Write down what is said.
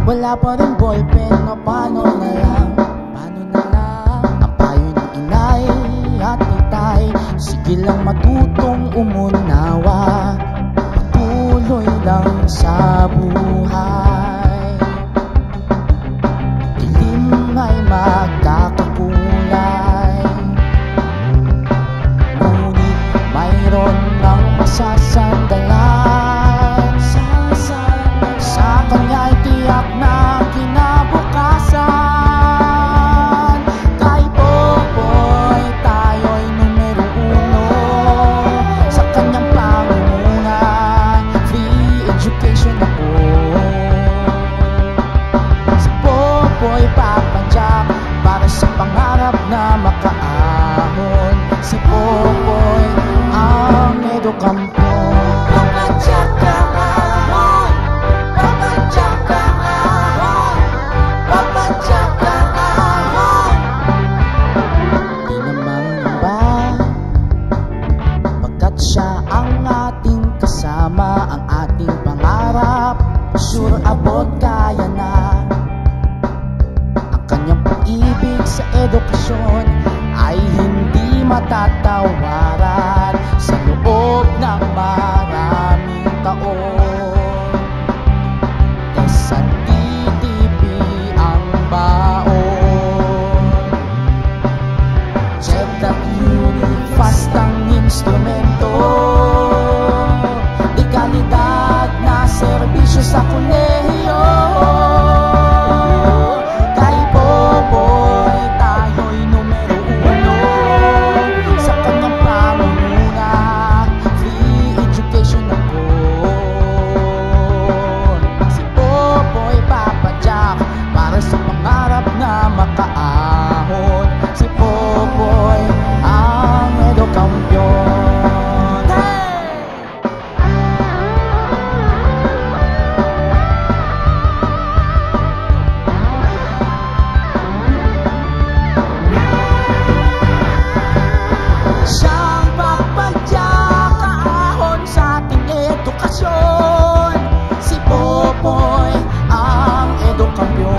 Wala pa rin ballpen, paano na lang, ang payo ng inay at itay. Sige lang matutong umunawa, patuloy lang sa buhay. Dilim ay magkakakulay, ngunit mayroon ng masasandalan. Sa kanya'y tiyak na kinabukasan. Kay Popoy tayo'y numero 1. Sa kanyang pangunguna, free education ako. Si Popoy papadyak para sa pangarap na makaahon. Si Popoy ang edukampiyon. Papadyak ka ahon, papadyak ka ahon, papadyak ka ahon. Di naman ba, pagkat siya ang ating kasama, ang ating pangarap, sure abot kaya na. Ang kanyang pag-ibig sa edukasyon ay hindi matatawaran sa loob ng maraming taon. Sa TTP ang baon. Check that unit, fast ang instrumento. Di kalidad na serbisyo sa kolehiyo. Kay Popoy tayo'y numero 1. Sa kanyang pangunguna, free education ako. Si Popoy papadyak para sa pangarap na makaahon. Si Popoy ang edukampiyon. Hey! Siyang papadyak kaahon sa ating edukasyon. Si Popoy ang edukampiyon.